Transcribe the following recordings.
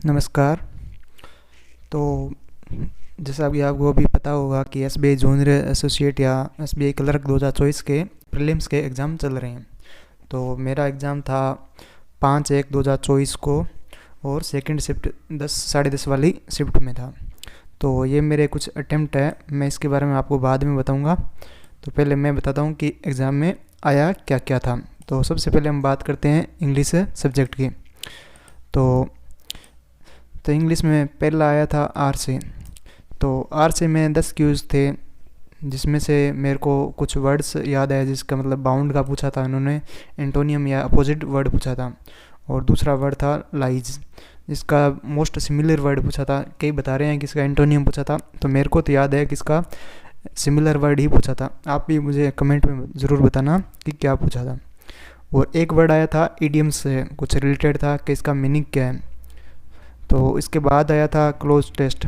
नमस्कार। तो जैसा कि आपको अभी पता होगा कि एसबीआई जूनियर एसोसिएट या एसबीआई क्लर्क 2024 के प्रीलिम्स के एग्ज़ाम चल रहे हैं। तो मेरा एग्ज़ाम था 5/1/2024 को और सेकंड शिफ्ट 10 साढ़े 10 वाली शिफ्ट में था। तो ये मेरे कुछ अटेम्प्ट है, मैं इसके बारे में आपको बाद में बताऊंगा। तो पहले मैं बताता हूँ कि एग्ज़ाम में आया क्या क्या था। तो सबसे पहले हम बात करते हैं इंग्लिश सब्जेक्ट की। तो इंग्लिश में पहला आया था आर से। तो आर से में 10 क्यूज़ थे, जिसमें से मेरे को कुछ वर्ड्स याद है जिसका मतलब बाउंड का पूछा था इन्होंने, एंटोनियम या अपोजिट वर्ड पूछा था। और दूसरा वर्ड था लाइज, जिसका मोस्ट सिमिलर वर्ड पूछा था। कई बता रहे हैं कि इसका एंटोनियम पूछा था, तो मेरे को तो याद है कि इसका सिमिलर वर्ड ही पूछा था। आप भी मुझे कमेंट में ज़रूर बताना कि क्या पूछा था। और एक वर्ड आया था इडियम से कुछ रिलेटेड था कि इसका मीनिंग क्या है। तो इसके बाद आया था क्लोज टेस्ट,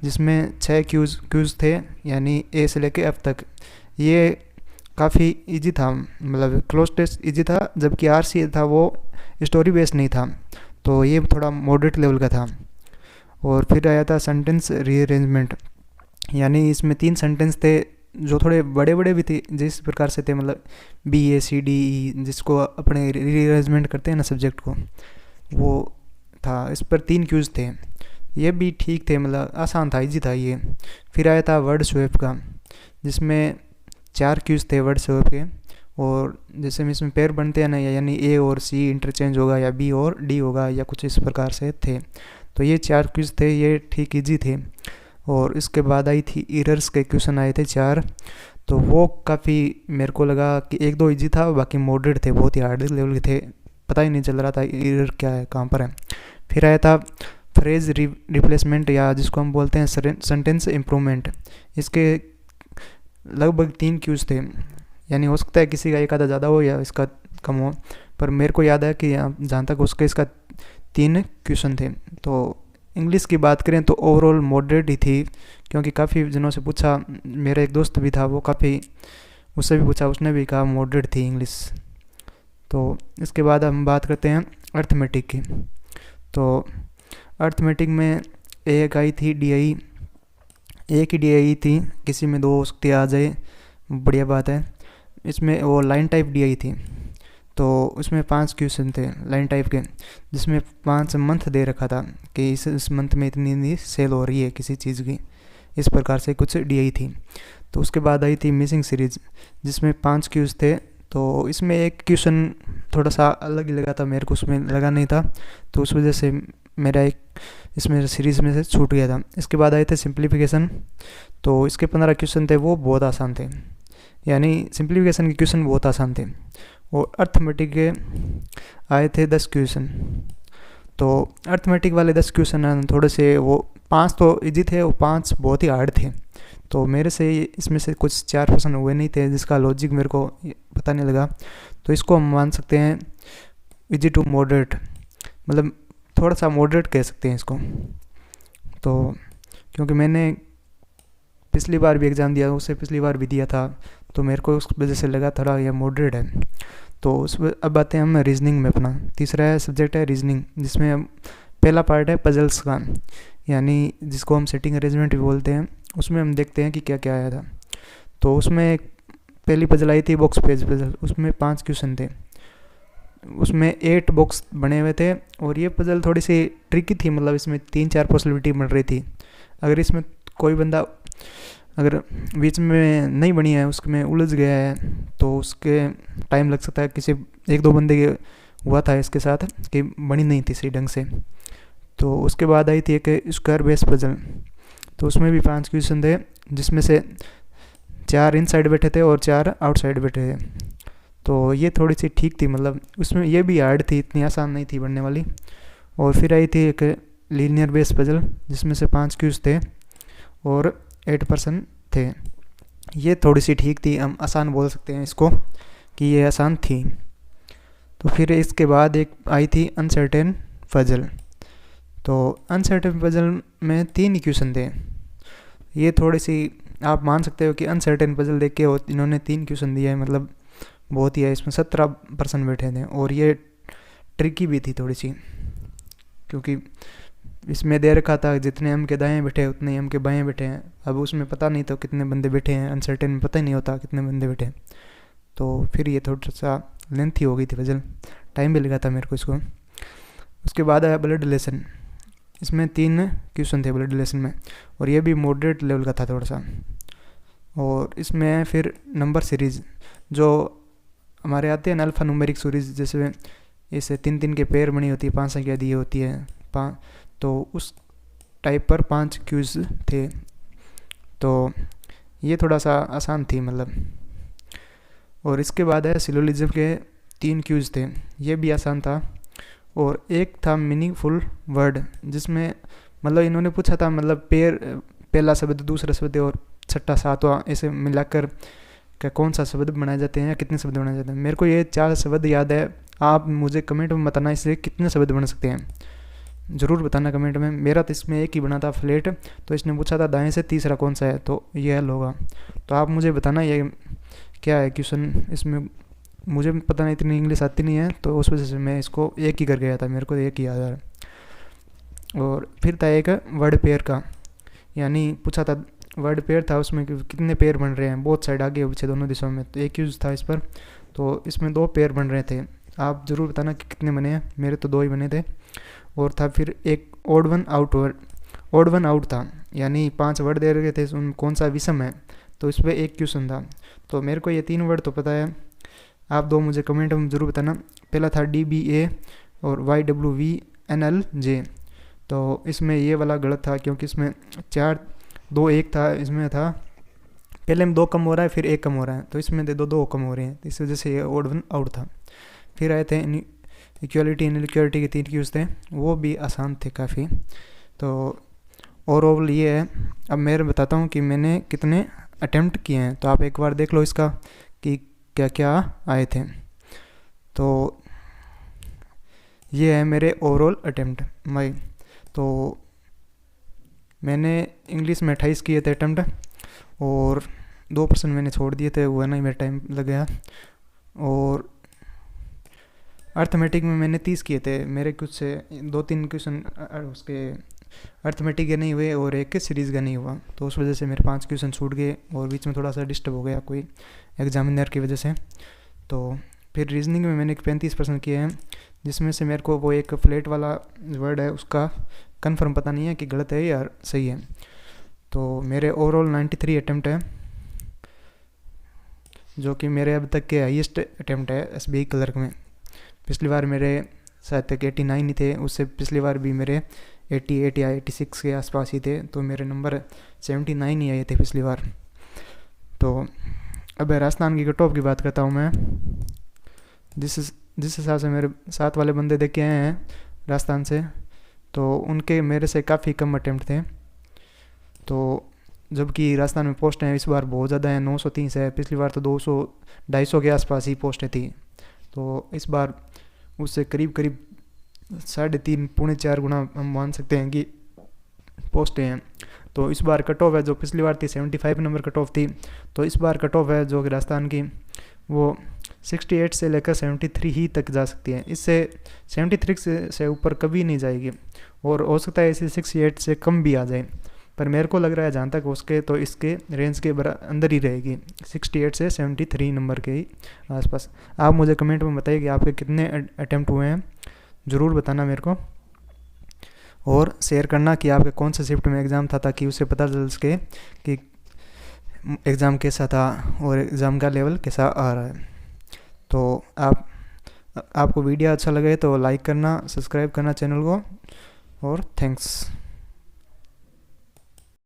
जिसमें 6 क्यूज़ थे, यानी ए से लेके एफ तक। ये काफ़ी इजी था, मतलब क्लोज टेस्ट इजी था, जबकि आर सी था वो स्टोरी बेस्ड नहीं था, तो ये थोड़ा मॉडरेट लेवल का था। और फिर आया था सेंटेंस रीअरेंजमेंट, यानी इसमें 3 सेंटेंस थे जो थोड़े बड़े बड़े भी थे, जिस प्रकार से थे मतलब BACDE, जिसको अपने रीअरेंजमेंट करते हैं ना सब्जेक्ट को, वो था। इस पर 3 क्यूज़ थे, ये भी ठीक थे, मतलब आसान था, इजी था ये। फिर आया था वर्ड स्वैप का, जिसमें 4 क्यूज़ थे वर्ड स्वैप के। और जैसे में इसमें पेयर बनते हैं ना, यानी ए और सी इंटरचेंज होगा या बी और डी होगा या कुछ इस प्रकार से थे। तो ये 4 क्यूज़ थे, ये ठीक इजी थे। और इसके बाद आई थी एरर्स के क्वेश्चन आए थे 4। तो वो काफ़ी मेरे को लगा कि 1-2 इजी था, बाकी मॉडरेट थे, बहुत ही हार्ड लेवल के थे, पता ही नहीं चल रहा था एरर क्या है, कहाँ पर है। फिर आया था फ्रेज रिप्लेसमेंट, या जिसको हम बोलते हैं सेंटेंस इम्प्रूवमेंट। इसके लगभग 3 क्यूज़ थे, यानी हो सकता है किसी का एक आधा ज़्यादा हो या इसका कम हो, पर मेरे को याद है कि जहाँ तक उसके इसका 3 क्वेश्चन थे। तो इंग्लिश की बात करें तो ओवरऑल मॉडरेट ही थी, क्योंकि काफ़ी जनों से पूछा, मेरा एक दोस्त भी था वो काफ़ी, उससे भी पूछा, उसने भी कहा मॉडरेट थी इंग्लिश। तो इसके बाद हम बात करते हैं अर्थमेटिक की। तो अर्थमेटिक में एक आई थी DI, एक ही DI थी, किसी में 2 हो सकती आ जाए, बढ़िया बात है। इसमें वो लाइन टाइप DI थी। तो उसमें 5 क्वेश्चन थे लाइन टाइप के, जिसमें 5 मंथ दे रखा था कि इस मंथ में इतनी सेल हो रही है किसी चीज़ की, इस प्रकार से कुछ DI थी। तो उसके बाद आई थी मिसिंग सीरीज, जिसमें 5 क्यूज़ थे। तो इसमें एक क्वेश्चन थोड़ा सा अलग ही लगा था मेरे को, उसमें लगा नहीं था, तो उस वजह से मेरा एक इसमें सीरीज़ में से छूट गया था। इसके बाद आए थे सिंप्लीफिकेशन। तो इसके 15 क्वेश्चन थे, वो बहुत आसान थे, यानी सिंप्लीफिकेशन के क्वेश्चन बहुत आसान थे। और अर्थमेटिक के आए थे 10 क्वेश्चन। तो अर्थमेटिक वाले 10 क्वेश्चन थोड़े से, वो 5 तो इजी थे और 5 बहुत ही हार्ड थे। तो मेरे से इसमें से कुछ 4 प्रश्न हुए नहीं थे, जिसका लॉजिक मेरे को पता नहीं लगा। तो इसको हम मान सकते हैं इजी टू मॉडरेट, मतलब थोड़ा सा मॉडरेट कह सकते हैं इसको। तो क्योंकि मैंने पिछली बार भी एग्ज़ाम दिया, उससे पिछली बार भी दिया था, तो मेरे को उस वजह से लगा थोड़ा यह मॉडरेट है। तो उस अब आते हैं हम रीजनिंग में। अपना तीसरा है सब्जेक्ट है रीजनिंग, जिसमें हम पहला पार्ट है पजल्स का, यानी जिसको हम सेटिंग अरेंजमेंट भी बोलते हैं। उसमें हम देखते हैं कि क्या क्या आया था। तो उसमें पहली पजल आई थी बॉक्स पेज पजल, उसमें 5 क्वेश्चन थे, उसमें 8 बॉक्स बने हुए थे। और ये पजल थोड़ी सी ट्रिकी थी, मतलब इसमें 3-4 पॉसिबिलिटी बन रही थी। अगर इसमें कोई बंदा अगर बीच में नहीं बनी है, उसमें उलझ गया है, तो उसके टाइम लग सकता है। किसी 1-2 बंदे के हुआ था इसके साथ कि बनी नहीं थी सही ढंग से। तो उसके बाद आई थी एक स्क्वायर बेस पजल। तो उसमें भी 5 क्वेश्चन थे, जिसमें से 4 इन साइड बैठे थे और 4 आउटसाइड बैठे थे। तो ये थोड़ी सी ठीक थी, मतलब उसमें ये भी हार्ड थी, इतनी आसान नहीं थी बनने वाली। और फिर आई थी एक लीनियर बेस पजल, जिसमें से 5 क्यूज थे और 8% थे। ये थोड़ी सी ठीक थी, हम आसान बोल सकते हैं इसको कि ये आसान थी। तो फिर इसके बाद एक आई थी अनसर्टेन पजल। तो अनसर्टेन पजल में 3 क्वेश्चन थे। ये थोड़ी सी आप मान सकते हो कि अनसर्टेन पजल देख के इन्होंने 3 क्वेश्चन दिया है, मतलब बहुत ही है। इसमें 17% बैठे थे और ये ट्रिकी भी थी थोड़ी सी, क्योंकि इसमें दे रखा था जितने एम के दाएँ बैठे उतने ही एम के बाएँ बैठे हैं। अब उसमें पता नहीं तो कितने बंदे बैठे हैं, अनसर्टेन में पता ही नहीं होता कितने बंदे बैठे हैं। तो फिर ये थोड़ा सा लेंथी हो गई थी पजल, टाइम भी लगा था मेरे को इसको। उसके बाद आया ब्लड रिलेशन। इसमें 3 क्वेश्चन थे ब्लड रिलेशन में, और ये भी मॉडरेट लेवल का था थोड़ा सा। और इसमें फिर नंबर सीरीज़ जो हमारे आते हैं ना, अल्फ़ा न्यूमेरिक सीरीज़, जैसे इसे 3-3 के पेयर बनी होती है, 5 संख्या दी होती है, तो उस टाइप पर 5 क्यूज़ थे। तो ये थोड़ा सा आसान थी मतलब। और इसके बाद है सिलोजिज्म के 3 क्यूज़ थे, ये भी आसान था। और एक था मीनिंगफुल वर्ड, जिसमें मतलब इन्होंने पूछा था मतलब पेयर, पहला शब्द, दूसरा शब्द और छठा सातवां ऐसे मिलाकर क्या कौन सा शब्द बनाए जाते हैं या कितने शब्द बनाए जाते हैं। मेरे को ये 4 शब्द याद है, आप मुझे कमेंट में बताना इससे कितने शब्द बन सकते हैं, ज़रूर बताना कमेंट में। मेरा तो इसमें एक ही बना था फ्लेट, तो इसने पूछा था दाएं से तीसरा कौन सा है, तो ये हल होगा। तो आप मुझे बताना ये क्या है क्वेश्चन। इसमें मुझे पता नहीं, इतनी इंग्लिश आती नहीं है, तो उस वजह से मैं इसको एक ही कर गया था, मेरे को एक ही याद है। और फिर था एक वर्ड पेयर का, यानी पूछा था वर्ड पेयर था, उसमें कितने पेयर बन रहे हैं बहुत साइड आगे पीछे दोनों दिशाओं में, तो एक यूज़ था इस पर। तो इसमें 2 पेयर बन रहे थे, आप ज़रूर बताना कि कितने बने हैं, मेरे तो 2 ही बने थे। और था फिर एक ओड वन आउट था, यानी 5 वर्ड दे रखे थे, उन कौन सा विषम है, तो इस पर एक क्वेश्चन था। तो मेरे को ये 3 वर्ड तो पता है, आप 2 मुझे कमेंट में ज़रूर बताना। पहला था DBA और YWVNLJ, तो इसमें ये वाला गलत था, क्योंकि इसमें 4-2-1 था, इसमें था पहले में 2 कम हो रहा है फिर 1 कम हो रहा है, तो इसमें 2 कम हो रहे हैं, इस वजह से ये ओड वन आउट था। फिर आए थे इक्वालिटी इनइक्वालिटी के 3 क्यूज थे, वो भी आसान थे काफ़ी। तो ओवरऑल ये है। अब मैं बताता हूँ कि मैंने कितने अटेम्प्ट किए हैं, तो आप एक बार देख लो इसका कि क्या क्या आए थे। तो ये है मेरे ओवरऑल अटेम्प्ट तो मैंने इंग्लिश में 28 किए थे अटेम्प्ट, और 2% मैंने छोड़ दिए थे, वो है ना मेरा टाइम लग गया। और अर्थमेटिक में मैंने 30 किए थे, मेरे कुछ से 2-3 क्वेश्चन उसके अर्थमेटिक के नहीं हुए और एक सीरीज़ का नहीं हुआ, तो उस वजह से मेरे 5 क्वेश्चन छूट गए, और बीच में थोड़ा सा डिस्टर्ब हो गया कोई एग्जामिनर की वजह से। तो फिर रीजनिंग में मैंने 35% किए हैं, जिसमें से मेरे को वो एक फ्लैट वाला वर्ड है उसका कंफर्म पता नहीं है कि गलत है या सही है। तो मेरे ओवरऑल 93 अटैम्प्ट है, जो कि मेरे अब तक के हाईएस्ट अटैम्प्ट है SBI क्लर्क में। पिछली बार मेरे शायद तक 89 ही थे, उससे पिछली बार भी मेरे 88 या 86 के आसपास ही थे, तो मेरे नंबर 79 ही आए थे पिछली बार। तो अब राजस्थान की कट ऑफ की बात करता हूँ मैं। जिस हिसाब से मेरे साथ वाले बंदे देख के आए हैं राजस्थान से, तो उनके मेरे से काफ़ी कम अटैम्प्ट थे। तो जबकि राजस्थान में पोस्टें हैं इस बार बहुत ज़्यादा हैं, 930 है, पिछली बार तो 200-250 के आसपास ही पोस्टें थी। तो इस बार उससे करीब 3.5-4 गुना हम मान सकते हैं कि पोस्टें हैं। तो इस बार कट ऑफ है, जो पिछली बार थी 75 नंबर कट ऑफ थी, तो इस बार कट ऑफ है जो कि राजस्थान की वो 68 से लेकर 73 ही तक जा सकती है। इससे 73 से ऊपर कभी नहीं जाएगी, और हो सकता है इसे 68 से कम भी आ जाए, पर मेरे को लग रहा है जहाँ तक उसके तो इसके रेंज के अंदर ही रहेगी, 68 से 73 नंबर के ही आसपास। आप मुझे कमेंट में बताइए कि आपके कितने अटैम्प्ट हुए हैं, ज़रूर बताना मेरे को, और शेयर करना कि आपके कौन सा शिफ्ट में एग्ज़ाम था, ताकि उससे पता चल सके कि एग्ज़ाम कैसा था और एग्ज़ाम का लेवल कैसा आ रहा है। तो आपको वीडियो अच्छा लगे तो लाइक करना, सब्सक्राइब करना चैनल को, और थैंक्स।